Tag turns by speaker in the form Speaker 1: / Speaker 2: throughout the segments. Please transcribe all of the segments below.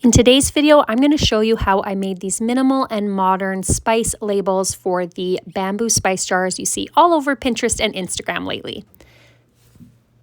Speaker 1: In today's video, I'm going to show you how I made these minimal and modern spice labels for the bamboo spice jars you see all over Pinterest and Instagram lately.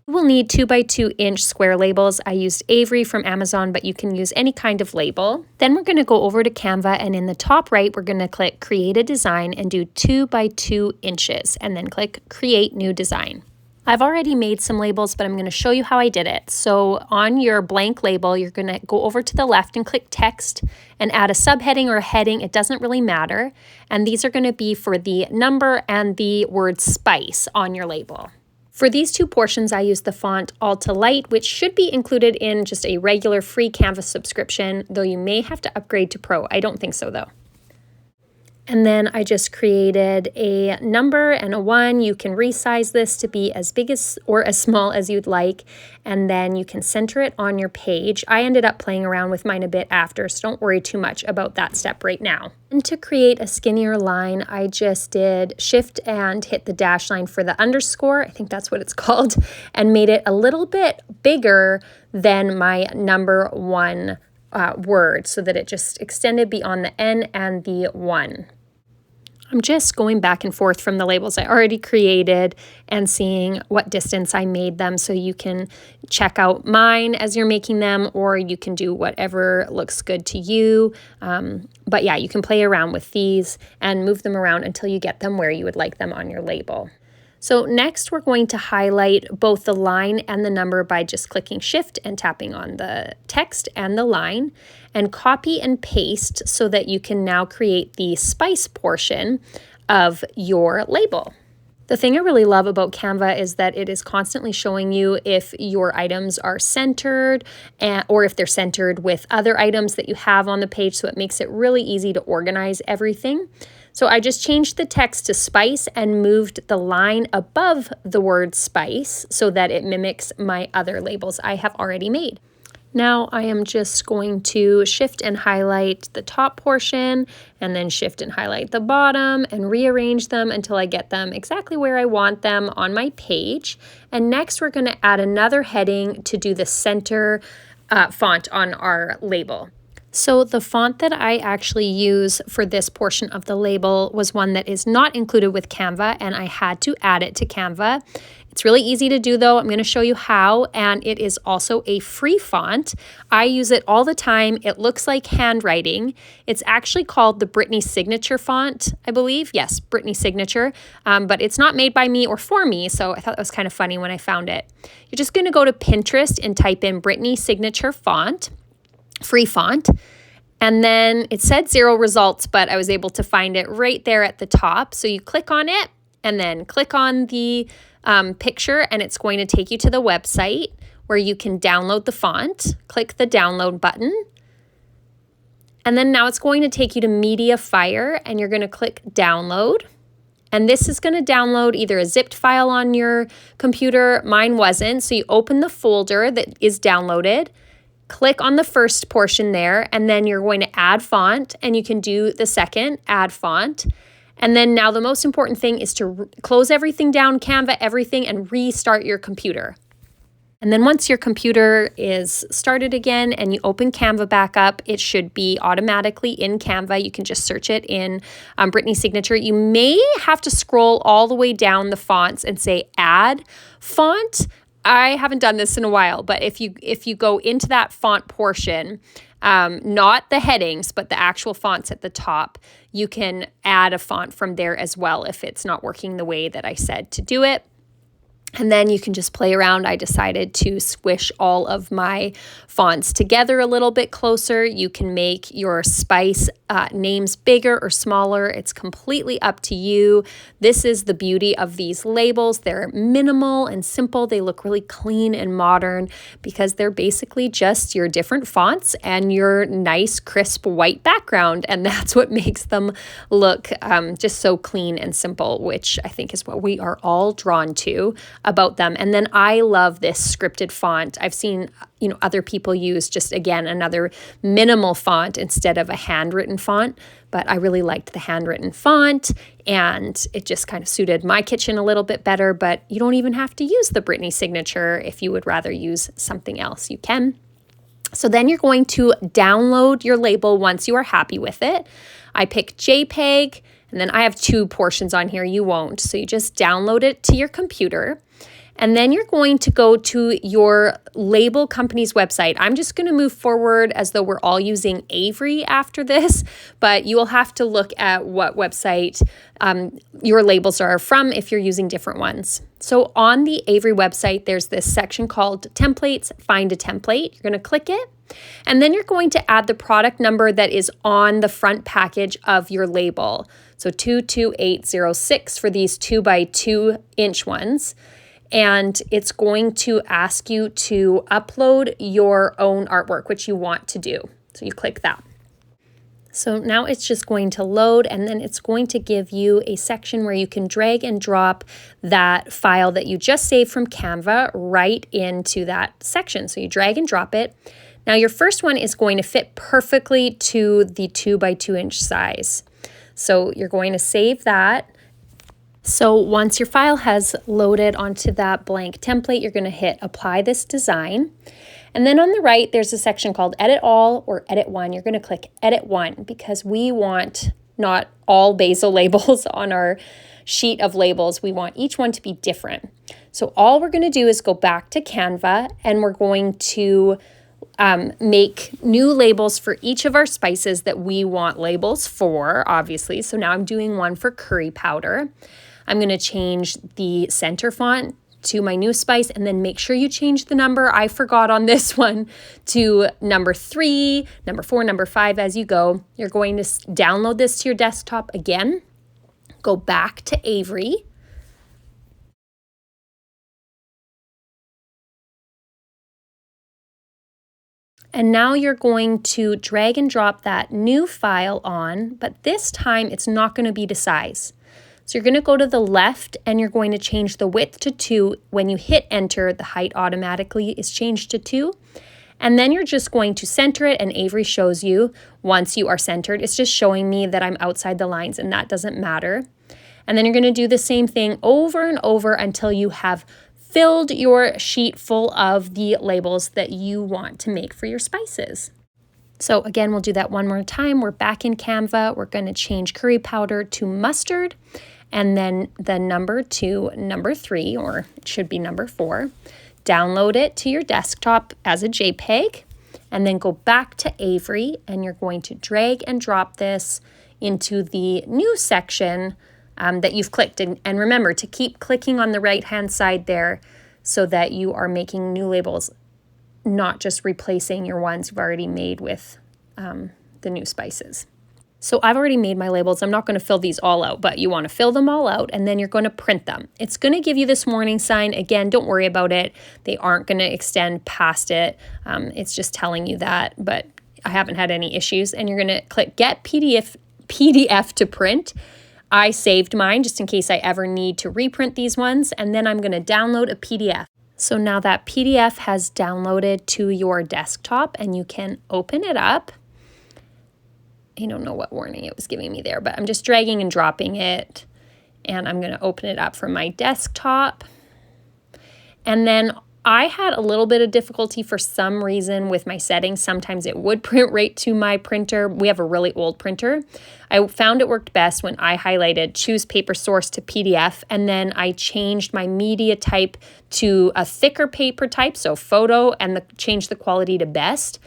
Speaker 1: We'll need 2x2-inch square labels. I used Avery from Amazon, but you can use any kind of label. Then we're going to go over to Canva, and in the top right, we're going to click Create a Design and do 2x2 inches, and then click Create New Design. I've already made some labels, but I'm going to show you how I did it. So on your blank label, you're going to go over to the left and click text and add a subheading or a heading. It doesn't really matter. And these are going to be for the number and the word spice on your label. For these two portions, I used the font Alta Light, which should be included in just a regular free Canva subscription, though you may have to upgrade to Pro. I don't think so though. And then I just created a number and a 1. You can resize this to be as big as or as small as you'd like, and then you can center it on your page. I ended up playing around with mine a bit after, so don't worry too much about that step right now. And to create a skinnier line, I just did Shift and hit the dash line for the underscore, I think that's what it's called, and made it a little bit bigger than my number 1 word, so that it just extended beyond the N and the 1. I'm just going back and forth from the labels I already created and seeing what distance I made them, so you can check out mine as you're making them, or you can do whatever looks good to you. But yeah, you can play around with these and move them around until you get them where you would like them on your label. So next we're going to highlight both the line and the number by just clicking Shift and tapping on the text and the line, and copy and paste so that you can now create the spice portion of your label. The thing I really love about Canva is that it is constantly showing you if your items are centered or if they're centered with other items that you have on the page, so it makes it really easy to organize everything. So I just changed the text to spice and moved the line above the word spice so that it mimics my other labels I have already made. Now I am just going to shift and highlight the top portion and then shift and highlight the bottom and rearrange them until I get them exactly where I want them on my page. And next we're going to add another heading to do the center font on our label. So the font that I actually use for this portion of the label was one that is not included with Canva, and I had to add it to Canva. It's really easy to do though. I'm going to show you how, and it is also a free font. I use it all the time. It looks like handwriting. It's actually called the Brittany Signature font, I believe. Yes, Brittany Signature, but it's not made by me or for me, so I thought that was kind of funny when I found it. You're just going to go to Pinterest and type in Brittany Signature font. Free font, and then it said 0 results, but I was able to find it right there at the top. So you click on it and then click on the picture, and it's going to take you to the website where you can download the font. Click the download button, and then now it's going to take you to Mediafire, and you're going to click download. And this is going to download either a zipped file on your computer. Mine wasn't, so you open the folder that is downloaded. Click on the first portion there, and then you're going to add font, and you can do the second, add font. And then now the most important thing is to close everything down, Canva, everything, and restart your computer. And then once your computer is started again and you open Canva back up, it should be automatically in Canva. You can just search it in Brittany Signature. You may have to scroll all the way down the fonts and say add font. I haven't done this in a while, but if you go into that font portion, not the headings, but the actual fonts at the top, you can add a font from there as well if it's not working the way that I said to do it. And then you can just play around. I decided to squish all of my fonts together a little bit closer. You can make your spice names bigger or smaller. It's completely up to you. This is the beauty of these labels. They're minimal and simple. They look really clean and modern because they're basically just your different fonts and your nice, crisp white background. And that's what makes them look just so clean and simple, which I think is what we are all drawn to about them. And then I love this scripted font. I've seen other people use just, again, another minimal font instead of a handwritten font, but I really liked the handwritten font, and it just kind of suited my kitchen a little bit better. But you don't even have to use the Brittany Signature. If you would rather use something else, you can. So then you're going to download your label once you are happy with it. I pick JPEG, and then I have 2 portions on here. You won't. So you just download it to your computer. And then you're going to go to your label company's website. I'm just going to move forward as though we're all using Avery after this, but you will have to look at what website your labels are from if you're using different ones. So on the Avery website, there's this section called Templates, Find a Template. You're going to click it, and then you're going to add the product number that is on the front package of your label. So 22806 for these 2 by 2 inch ones. And it's going to ask you to upload your own artwork, which you want to do. So you click that. So now it's just going to load, and then it's going to give you a section where you can drag and drop that file that you just saved from Canva right into that section. So you drag and drop it. Now your first one is going to fit perfectly to the 2 by 2 inch size. So you're going to save that. So once your file has loaded onto that blank template, you're going to hit Apply this design. And then on the right, there's a section called Edit All or Edit One. You're going to click Edit One because we want not all basil labels on our sheet of labels. We want each one to be different. So all we're going to do is go back to Canva, and we're going to make new labels for each of our spices that we want labels for, obviously. So now I'm doing one for curry powder. I'm going to change the center font to my new spice, and then make sure you change the number. I forgot on this one to number 3, number 4, number 5 as you go. You're going to download this to your desktop again. Go back to Avery. And now you're going to drag and drop that new file on, but this time it's not going to be to size. So you're going to go to the left, and you're going to change the width to 2. When you hit enter, the height automatically is changed to 2. And then you're just going to center it, and Avery shows you once you are centered. It's just showing me that I'm outside the lines, and that doesn't matter. And then you're going to do the same thing over and over until you have filled your sheet full of the labels that you want to make for your spices. So again, we'll do that one more time. We're back in Canva. We're going to change curry powder to mustard, and then the number to number 3, or it should be number 4. Download it to your desktop as a JPEG, and then go back to Avery, and you're going to drag and drop this into the new section that you've clicked. And remember to keep clicking on the right-hand side there so that you are making new labels, not just replacing your ones you've already made with the new spices. So I've already made my labels. I'm not going to fill these all out, but you want to fill them all out, and then you're going to print them. It's going to give you this warning sign. Again, don't worry about it. They aren't going to extend past it. It's just telling you that, but I haven't had any issues. And you're going to click Get PDF to print. I saved mine just in case I ever need to reprint these ones, and then I'm going to download a PDF. So now that PDF has downloaded to your desktop, and you can open it up. I don't know what warning it was giving me there, but I'm just dragging and dropping it, and I'm going to open it up from my desktop. And then I had a little bit of difficulty for some reason with my settings. Sometimes it would print right to my printer. We have a really old printer. I found it worked best when I highlighted choose paper source to PDF, and then I changed my media type to a thicker paper type, so photo, and changed the quality to best.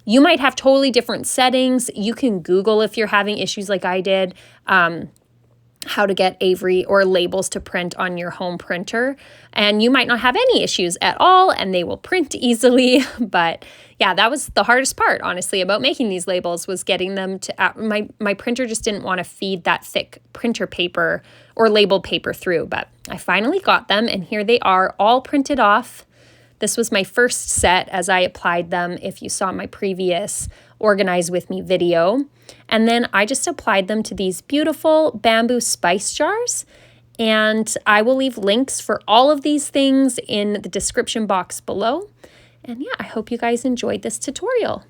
Speaker 1: You might have totally different settings. You can Google if you're having issues like I did, how to get Avery or labels to print on your home printer. And you might not have any issues at all, and they will print easily. But yeah, that was the hardest part, honestly, about making these labels, was getting them to, my printer just didn't want to feed that thick printer paper or label paper through. But I finally got them, and here they are all printed off. This was my first set as I applied them, if you saw my previous Organize With Me video. And then I just applied them to these beautiful bamboo spice jars. And I will leave links for all of these things in the description box below. And yeah, I hope you guys enjoyed this tutorial.